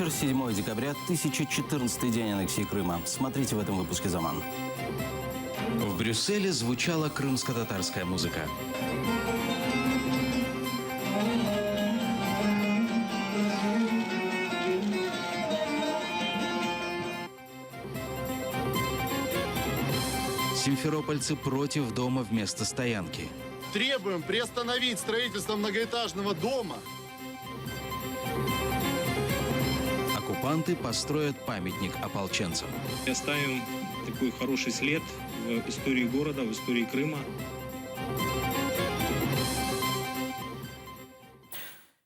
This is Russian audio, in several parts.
вечер, 7 декабря, 1014 день аннексии Крыма. Смотрите в этом выпуске «Заман». В Брюсселе звучала крымско-татарская музыка. Симферопольцы против дома вместо стоянки. Требуем приостановить строительство многоэтажного дома. Оккупанты построят памятник ополченцам. Оставим такой хороший след в истории города, в истории Крыма.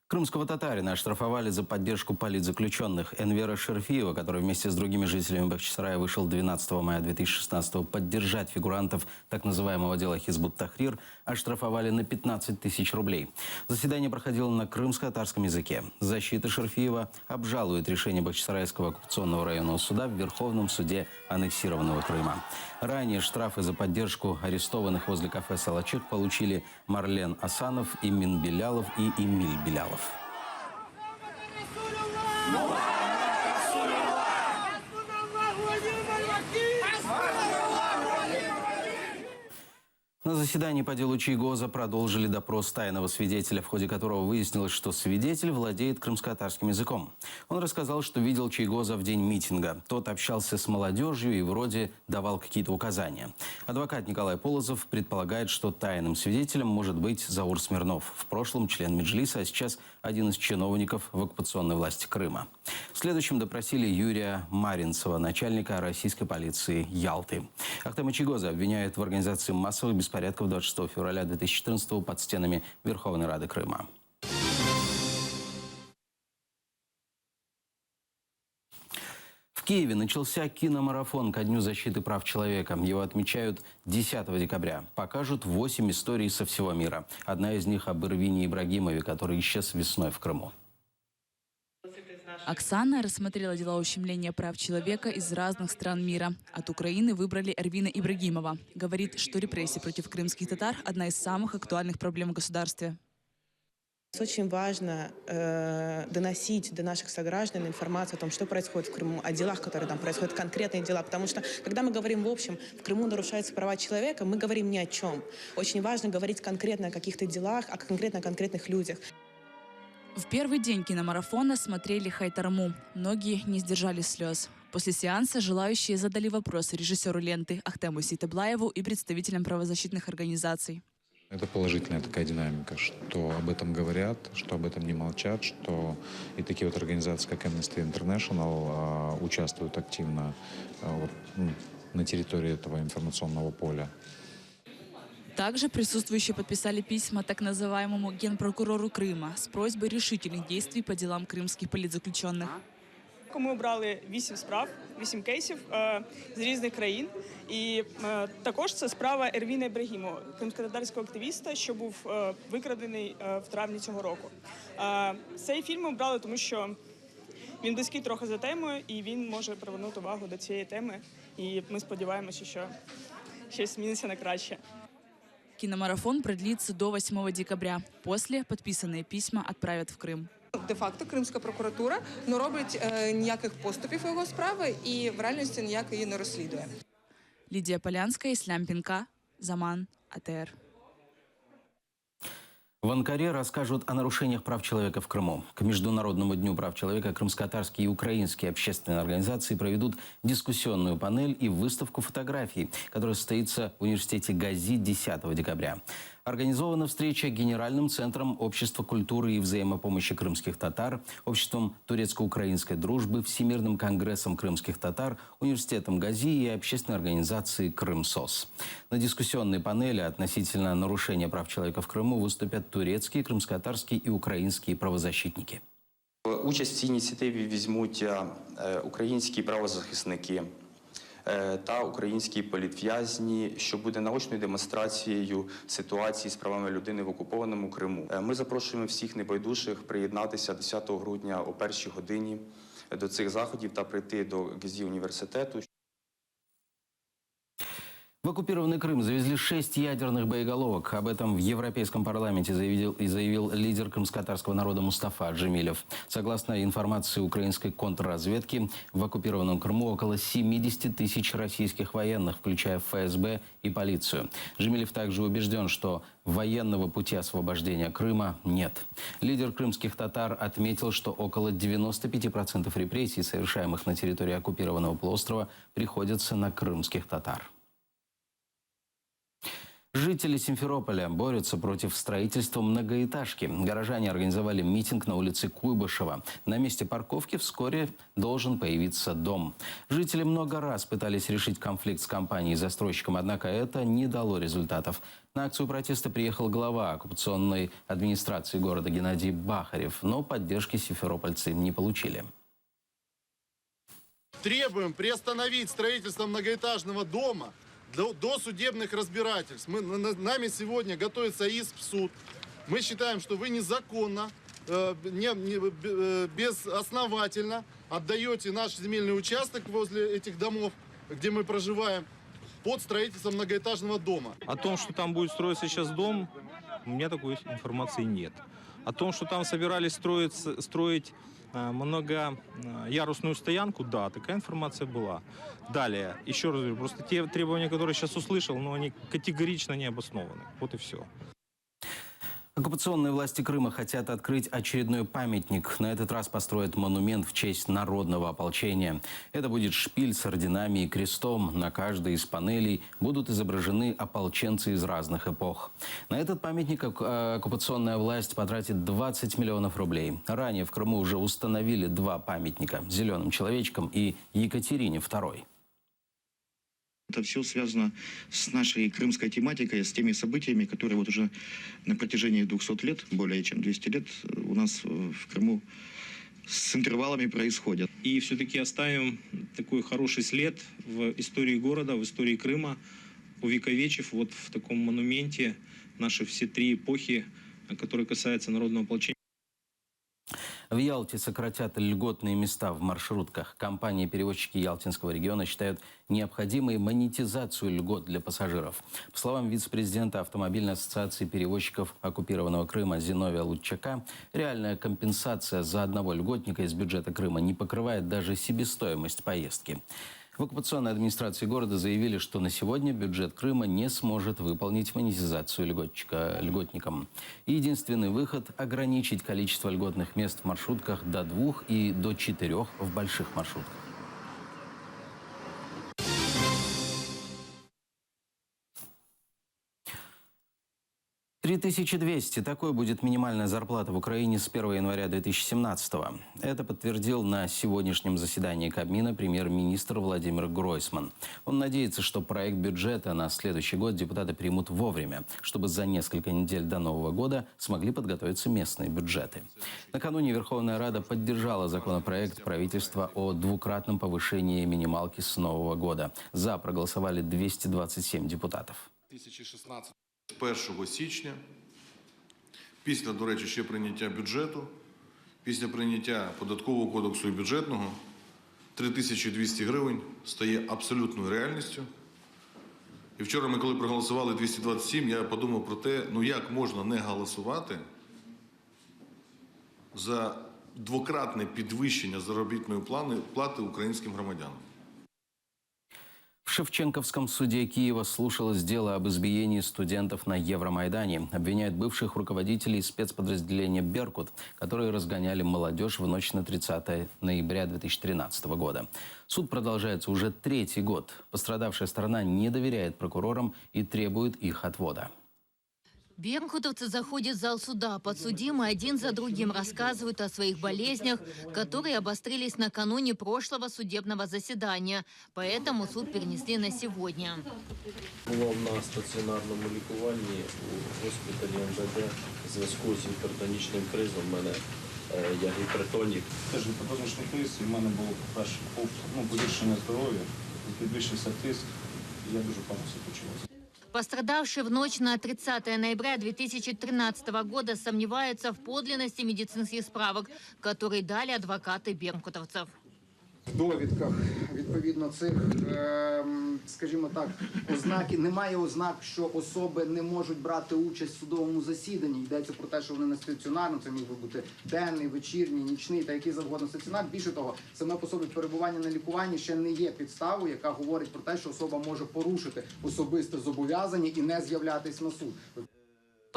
Крымского татарина оштрафовали за поддержку политзаключенных. Энвера Шерфиева, который вместе с другими жителями Бахчисарая вышел 12 мая 2016-го поддержать фигурантов так называемого дела Хизбут-Тахрир, оштрафовали на 15 тысяч рублей. Заседание проходило на крымско-татарском языке. Защита Шерфиева обжалует решение Бахчисарайского оккупационного районного суда в Верховном суде аннексированного Крыма. Ранее штрафы за поддержку арестованных возле кафе «Салачек» получили Марлен Асанов, Имин Белялов и Эмиль Белялов. На заседании по делу Чайгоза продолжили допрос тайного свидетеля, в ходе которого выяснилось, что свидетель владеет крымско-татарским языком. Он рассказал, что видел Чайгоза в день митинга. Тот общался с молодежью и вроде давал какие-то указания. Адвокат Николай Полозов предполагает, что тайным свидетелем может быть Заур Смирнов, в прошлом член Меджлиса, а сейчас один из чиновников в оккупационной власти Крыма. Следующим допросили Юрия Маринцева, начальника российской полиции Ялты. Ахтема Чайгоза обвиняют в организации массовых беспорядков 26 февраля 2014 под стенами Верховной Рады Крыма. В Киеве начался киномарафон ко Дню защиты прав человека. Его отмечают 10 декабря. Покажут 8 историй со всего мира. Одна из них об Эрвине Ибрагимове, который исчез весной в Крыму. Оксана рассмотрела дела ущемления прав человека из разных стран мира. От Украины выбрали Эрвина Ибрагимова. Говорит, что репрессии против крымских татар – одна из самых актуальных проблем в государстве. Очень важно доносить до наших сограждан информацию о том, что происходит в Крыму, о делах, которые там происходят, конкретные дела. Потому что, когда мы говорим в общем, в Крыму нарушаются права человека, мы говорим ни о чем. Очень важно говорить конкретно о каких-то делах, о конкретных людях. В первый день киномарафона смотрели «Хайтарму». Многие не сдержали слез. После сеанса желающие задали вопросы режиссеру ленты Ахтему Сейтаблаеву и представителям правозащитных организаций. Это положительная такая динамика, что об этом говорят, что об этом не молчат, что и такие вот организации, как Amnesty International, участвуют активно на территории этого информационного поля. Также присутствующие подписали письма так называемому генпрокурору Крыма с просьбой решительных действий по делам кримських політзаключених. Ми обрали 8 справ, 8 кейсів з різних країн. І також це справа Ервіна Ібрагімова, кримськотатарського активіста, що був викрадений в травні цього року. Цей фільм ми обрали, тому що він близький трохи за темою, і він може привернути увагу до цієї теми. І ми сподіваємося, що щось зміниться на краще. Киномарафон продлится до 8 декабря. После подписанные письма отправят в Крым. Де-факто Кримська прокуратура не робить ніяких поступів його справи і в реальності ніяк її не розслідує. Лидия Полянская, Ислам Пинка, Заман, АТР. В Анкаре расскажут о нарушениях прав человека в Крыму. К Международному дню прав человека крымско-татарские и украинские общественные организации проведут дискуссионную панель и выставку фотографий, которая состоится в университете Гази 10 декабря. Организована встреча Генеральным центром Общества культуры и взаимопомощи крымских татар, Обществом турецко-украинской дружбы, Всемирным конгрессом крымских татар, Университетом Гази и общественной организацией «Крымсос». На дискуссионной панели относительно нарушения прав человека в Крыму выступят турецкие, крымско-татарские и украинские правозащитники. Участь в цій ініціативі візьмуть українські правозахисники та українські політв'язні, що буде наочною демонстрацією ситуації з правами людини в окупованому Криму. Ми запрошуємо всіх небайдужих приєднатися 10 грудня о 1-й годині до цих заходів та прийти до ГЗІ університету. В оккупированный Крым завезли 6 ядерных боеголовок. Об этом в Европейском парламенте заявил лидер крымско-татарского народа Мустафа Джемилев. Согласно информации украинской контрразведки, в оккупированном Крыму около 70 тысяч российских военных, включая ФСБ и полицию. Джемилев также убежден, что военного пути освобождения Крыма нет. Лидер крымских татар отметил, что около 95% репрессий, совершаемых на территории оккупированного полуострова, приходятся на крымских татар. Жители Симферополя борются против строительства многоэтажки. Горожане организовали митинг на улице Куйбышева. На месте парковки вскоре должен появиться дом. Жители много раз пытались решить конфликт с компанией-застройщиком, однако это не дало результатов. На акцию протеста приехал глава оккупационной администрации города Геннадий Бахарев, но поддержки симферопольцы не получили. Требуем приостановить строительство многоэтажного дома до судебных разбирательств. Нами сегодня готовится иск в суд. Мы считаем, что вы незаконно, безосновательно отдаете наш земельный участок возле этих домов, где мы проживаем, под строительство многоэтажного дома. О том, что там будет строиться сейчас дом, у меня такой информации нет. О том, что там собирались строить многоярусную стоянку, да, такая информация была. Далее, еще раз говорю, просто те требования, которые сейчас услышал, но они категорично не обоснованы. Вот и все. Оккупационные власти Крыма хотят открыть очередной памятник. На этот раз построят монумент в честь народного ополчения. Это будет шпиль с орденами и крестом. На каждой из панелей будут изображены ополченцы из разных эпох. На этот памятник оккупационная власть потратит 20 миллионов рублей. Ранее в Крыму уже установили 2 памятника – «Зеленым человечкам» и «Екатерине II». Это все связано с нашей крымской тематикой, с теми событиями, которые вот уже на протяжении 200 лет, более чем 200 лет, у нас в Крыму с интервалами происходят. И все-таки оставим такой хороший след в истории города, в истории Крыма, увековечив вот в таком монументе наши все 3 эпохи, которые касаются народного ополчения. В Ялте сократят льготные места в маршрутках. Компании-перевозчики Ялтинского региона считают необходимой монетизацию льгот для пассажиров. По словам вице-президента Автомобильной ассоциации перевозчиков оккупированного Крыма Зиновия Лутчака, реальная компенсация за одного льготника из бюджета Крыма не покрывает даже себестоимость поездки. В оккупационной администрации города заявили, что на сегодня бюджет Крыма не сможет выполнить монетизацию льготникам. Единственный выход – ограничить количество льготных мест в маршрутках до 2 и до 4 в больших маршрутках. 3200 – такой будет минимальная зарплата в Украине с 1 января 2017-го. Это подтвердил на сегодняшнем заседании Кабмина премьер-министр Владимир Гройсман. Он надеется, что проект бюджета на следующий год депутаты примут вовремя, чтобы за несколько недель до Нового года смогли подготовиться местные бюджеты. Накануне Верховная Рада поддержала законопроект правительства о двукратном повышении минималки с Нового года. За проголосовали 227 депутатов. 2016 1 січня, після, до речі, ще прийняття бюджету, після прийняття податкового кодексу і бюджетного, 3200 гривень стає абсолютною реальністю. І вчора ми, коли проголосували 227, я подумав про те, ну як можна не голосувати за двократне підвищення заробітної плати українським громадянам. В Шевченковском суде Киева слушалось дело об избиении студентов на Евромайдане. Обвиняют бывших руководителей спецподразделения «Беркут», которые разгоняли молодежь в ночь на 30 ноября 2013 года. Суд продолжается уже 3-й год. Пострадавшая сторона не доверяет прокурорам и требует их отвода. Беркутовцы заходят в зал суда. Подсудимые один за другим рассказывают о своих болезнях, которые обострились накануне прошлого судебного заседания. Поэтому суд перенесли на сегодня. Була на стаціонарному лікуванні у госпіталі МВД в зв'язку з гіпертонічним кризом. У мене я гіпертонік. Теж гіпертонічний криз, і в мене було, по-перше, погіршення здоров'я, підвищився тиск, і я дуже погано себе почувався. Пострадавшие в ночь на 30 ноября 2013 года сомневаются в подлинности медицинских справок, которые дали адвокаты беркутовцев. В довідках відповідно цих скажімо так, ознаки, немає ознак, що особи не можуть брати участь в судовому засіданні. Йдеться про те, що вони не стаціонарно, це міг би бути денний, вечірній, нічний та який завгодно стаціонар. Більше того, саме по собі перебування на лікуванні ще не є підставою, яка говорить про те, що особа може порушити особисте зобов'язання і не з'являтись на суд.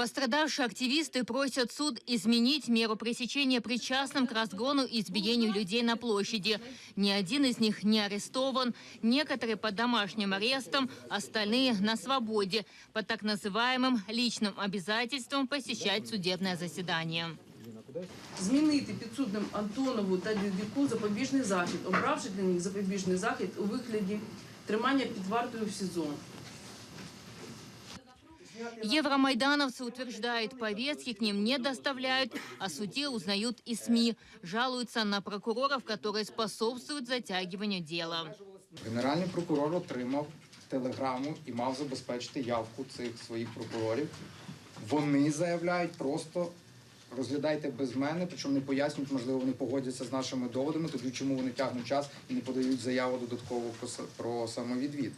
Пострадавшие активисты просят суд изменить меру пресечения причастным к разгону и избиению людей на площади. Ни один из них не арестован, некоторые под домашним арестом, остальные на свободе, по так называемым личным обязательствам посещать судебное заседание. Змінити підсудним Антонову та Дідику запобіжний захід, обравши для них запобіжний захід у вигляді тримання під вартою в СІЗО. Евромайдановцы утверждают, повестки к ним не доставляют, о суде узнают и СМИ. Жалуются на прокуроров, которые способствуют затягиванию дела. Генеральний прокурор отримав телеграму і мав забезпечити явку цих своїх прокурорів. Вони заявляють просто розглядайте без мене, причому не пояснюють, можливо, вони погодяться з нашими доводами, тоді чому вони тягнуть час і не подають заяву додатково про самовідвід.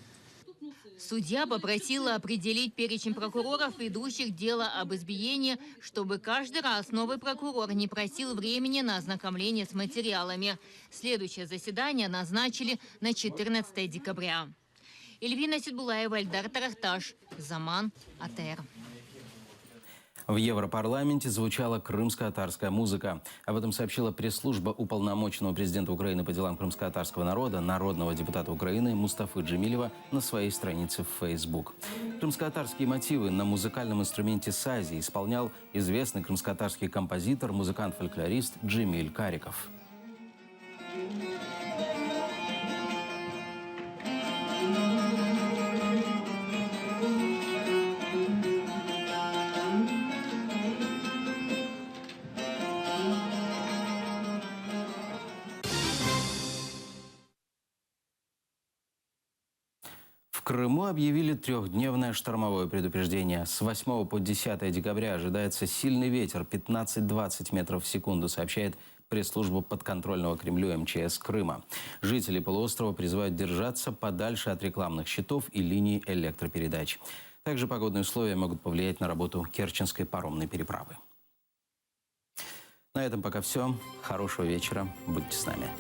Судья попросила определить перечень прокуроров, ведущих дело об избиении, чтобы каждый раз новый прокурор не просил времени на ознакомление с материалами. Следующее заседание назначили на 14 декабря. Эльвина Сидбулаева, Эльдар Тарахташ, Заман, АТР. В Европарламенте звучала крымско-татарская музыка. Об этом сообщила пресс-служба уполномоченного президента Украины по делам крымско-татарского народа, народного депутата Украины Мустафы Джемилева на своей странице в Facebook. Крымско-татарские мотивы на музыкальном инструменте сази исполнял известный крымско-татарский композитор, музыкант-фольклорист Джемиль Кариков. В Крыму объявили трехдневное штормовое предупреждение. С 8 по 10 декабря ожидается сильный ветер 15-20 метров в секунду, сообщает пресс-служба подконтрольного Кремлю МЧС Крыма. Жители полуострова призывают держаться подальше от рекламных щитов и линий электропередач. Также погодные условия могут повлиять на работу Керченской паромной переправы. На этом пока все. Хорошего вечера. Будьте с нами.